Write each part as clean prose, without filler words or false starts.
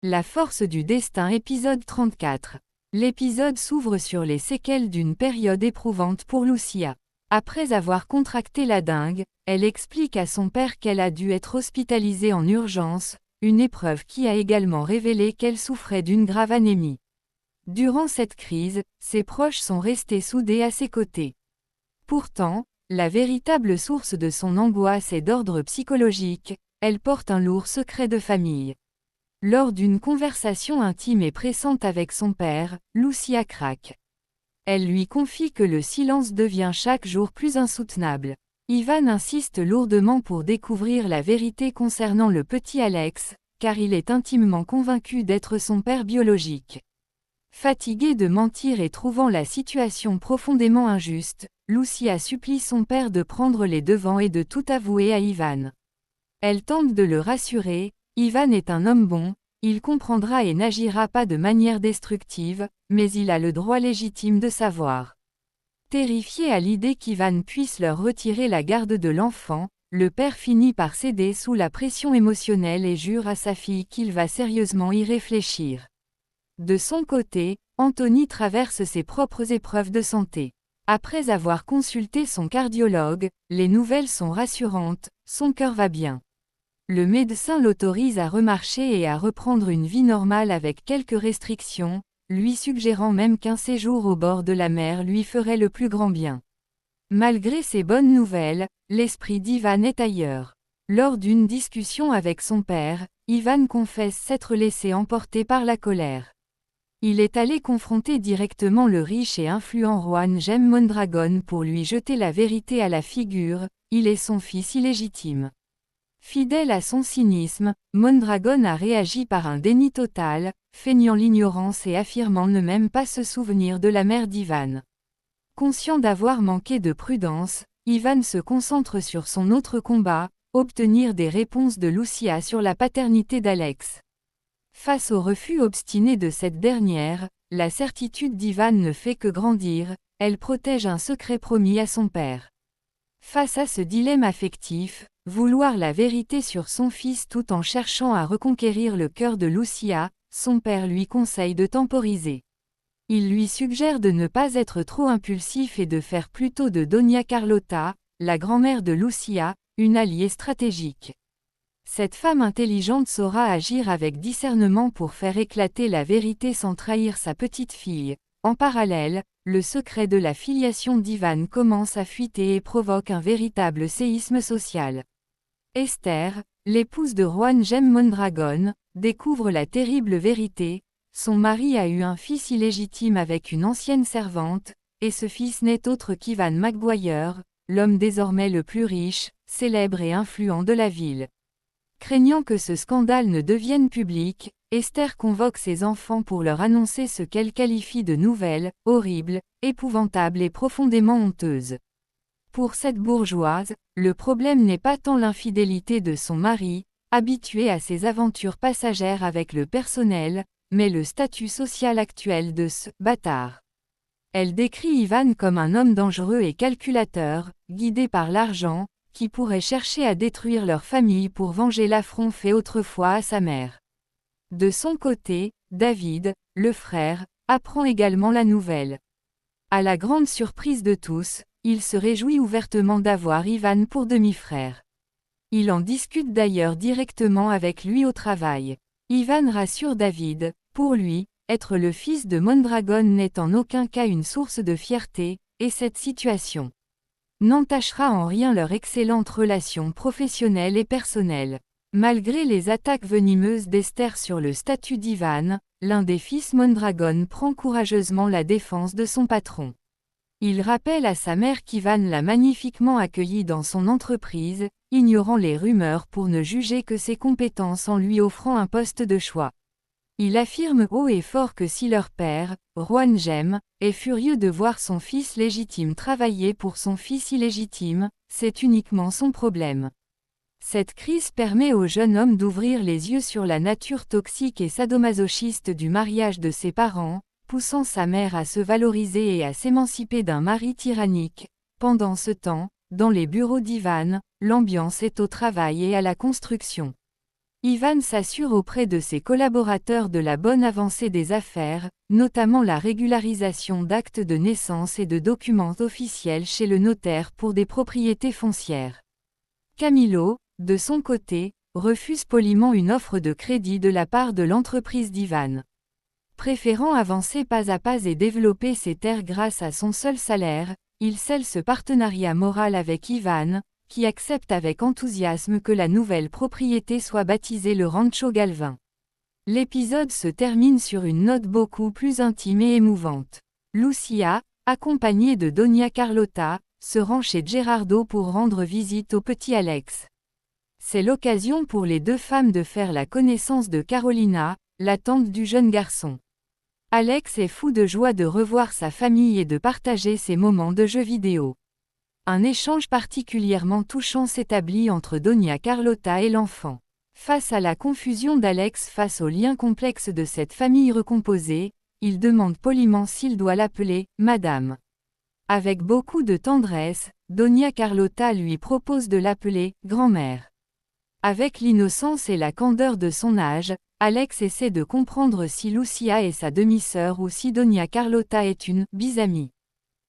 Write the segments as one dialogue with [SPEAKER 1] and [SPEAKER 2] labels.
[SPEAKER 1] La force du destin épisode 34. L'épisode s'ouvre sur les séquelles d'une période éprouvante pour Lucia. Après avoir contracté la dengue, elle explique à son père qu'elle a dû être hospitalisée en urgence, une épreuve qui a également révélé qu'elle souffrait d'une grave anémie. Durant cette crise, ses proches sont restés soudés à ses côtés. Pourtant, la véritable source de son angoisse est d'ordre psychologique, elle porte un lourd secret de famille. Lors d'une conversation intime et pressante avec son père, Lucia craque. Elle lui confie que le silence devient chaque jour plus insoutenable. Ivan insiste lourdement pour découvrir la vérité concernant le petit Alex, car il est intimement convaincu d'être son père biologique. Fatiguée de mentir et trouvant la situation profondément injuste, Lucia supplie son père de prendre les devants et de tout avouer à Ivan. Elle tente de le rassurer, Ivan est un homme bon, il comprendra et n'agira pas de manière destructive, mais il a le droit légitime de savoir. Terrifié à l'idée qu'Ivan puisse leur retirer la garde de l'enfant, le père finit par céder sous la pression émotionnelle et jure à sa fille qu'il va sérieusement y réfléchir. De son côté, Anthony traverse ses propres épreuves de santé. Après avoir consulté son cardiologue, les nouvelles sont rassurantes, son cœur va bien. Le médecin l'autorise à remarcher et à reprendre une vie normale avec quelques restrictions, lui suggérant même qu'un séjour au bord de la mer lui ferait le plus grand bien. Malgré ces bonnes nouvelles, l'esprit d'Ivan est ailleurs. Lors d'une discussion avec son père, Ivan confesse s'être laissé emporter par la colère. Il est allé confronter directement le riche et influent Juan Jem Mondragon pour lui jeter la vérité à la figure, il est son fils illégitime. Fidèle à son cynisme, Mondragon a réagi par un déni total, feignant l'ignorance et affirmant ne même pas se souvenir de la mère d'Ivan. Conscient d'avoir manqué de prudence, Ivan se concentre sur son autre combat, obtenir des réponses de Lucia sur la paternité d'Alex. Face au refus obstiné de cette dernière, la certitude d'Ivan ne fait que grandir, elle protège un secret promis à son père. Face à ce dilemme affectif, vouloir la vérité sur son fils tout en cherchant à reconquérir le cœur de Lucia, son père lui conseille de temporiser. Il lui suggère de ne pas être trop impulsif et de faire plutôt de Doña Carlota, la grand-mère de Lucia, une alliée stratégique. Cette femme intelligente saura agir avec discernement pour faire éclater la vérité sans trahir sa petite fille. En parallèle, le secret de la filiation d'Ivan commence à fuiter et provoque un véritable séisme social. Esther, l'épouse de Juan Jem Mondragon, découvre la terrible vérité, son mari a eu un fils illégitime avec une ancienne servante, et ce fils n'est autre qu'Ivan McGuire, l'homme désormais le plus riche, célèbre et influent de la ville. Craignant que ce scandale ne devienne public, Esther convoque ses enfants pour leur annoncer ce qu'elle qualifie de nouvelles, horribles, épouvantables et profondément honteuses. Pour cette bourgeoise, le problème n'est pas tant l'infidélité de son mari, habitué à ses aventures passagères avec le personnel, mais le statut social actuel de ce « bâtard ». Elle décrit Ivan comme un homme dangereux et calculateur, guidé par l'argent, qui pourrait chercher à détruire leur famille pour venger l'affront fait autrefois à sa mère. De son côté, David, le frère, apprend également la nouvelle. À la grande surprise de tous, il se réjouit ouvertement d'avoir Ivan pour demi-frère. Il en discute d'ailleurs directement avec lui au travail. Ivan rassure David, pour lui, être le fils de Mondragon n'est en aucun cas une source de fierté, et cette situation n'entachera en rien leur excellente relation professionnelle et personnelle. Malgré les attaques venimeuses d'Esther sur le statut d'Ivan, l'un des fils Mondragon prend courageusement la défense de son patron. Il rappelle à sa mère qu'Ivan l'a magnifiquement accueilli dans son entreprise, ignorant les rumeurs pour ne juger que ses compétences en lui offrant un poste de choix. Il affirme haut et fort que si leur père, Juan Jem, est furieux de voir son fils légitime travailler pour son fils illégitime, c'est uniquement son problème. Cette crise permet au jeune homme d'ouvrir les yeux sur la nature toxique et sadomasochiste du mariage de ses parents, poussant sa mère à se valoriser et à s'émanciper d'un mari tyrannique. Pendant ce temps, dans les bureaux d'Ivan, l'ambiance est au travail et à la construction. Ivan s'assure auprès de ses collaborateurs de la bonne avancée des affaires, notamment la régularisation d'actes de naissance et de documents officiels chez le notaire pour des propriétés foncières. Camilo, de son côté, refuse poliment une offre de crédit de la part de l'entreprise d'Ivan. Préférant avancer pas à pas et développer ses terres grâce à son seul salaire, il scelle ce partenariat moral avec Ivan, qui accepte avec enthousiasme que la nouvelle propriété soit baptisée le Rancho Galvin. L'épisode se termine sur une note beaucoup plus intime et émouvante. Lucia, accompagnée de Doña Carlota, se rend chez Gerardo pour rendre visite au petit Alex. C'est l'occasion pour les deux femmes de faire la connaissance de Carolina, la tante du jeune garçon. Alex est fou de joie de revoir sa famille et de partager ses moments de jeux vidéo. Un échange particulièrement touchant s'établit entre Doña Carlota et l'enfant. Face à la confusion d'Alex face au lien complexe de cette famille recomposée, il demande poliment s'il doit l'appeler « Madame ». Avec beaucoup de tendresse, Doña Carlota lui propose de l'appeler « grand-mère ». Avec l'innocence et la candeur de son âge, Alex essaie de comprendre si Lucia est sa demi-sœur ou si Doña Carlota est une « bisamie ».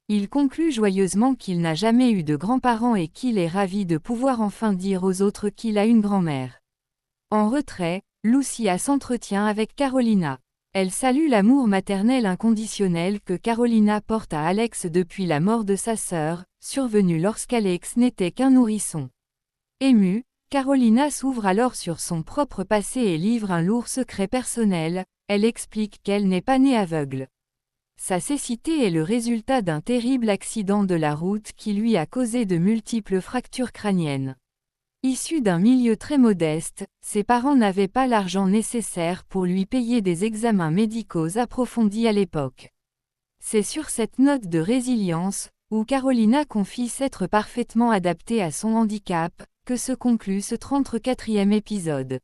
[SPEAKER 1] Il conclut joyeusement qu'il n'a jamais eu de grands-parents et qu'il est ravi de pouvoir enfin dire aux autres qu'il a une grand-mère. En retrait, Lucia s'entretient avec Carolina. Elle salue l'amour maternel inconditionnel que Carolina porte à Alex depuis la mort de sa sœur, survenue lorsqu'Alex n'était qu'un nourrisson. Émue, Carolina s'ouvre alors sur son propre passé et livre un lourd secret personnel. Elle explique qu'elle n'est pas née aveugle. Sa cécité est le résultat d'un terrible accident de la route qui lui a causé de multiples fractures crâniennes. Issue d'un milieu très modeste, ses parents n'avaient pas l'argent nécessaire pour lui payer des examens médicaux approfondis à l'époque. C'est sur cette note de résilience, où Carolina confie s'être parfaitement adaptée à son handicap, que se conclut ce 34e épisode.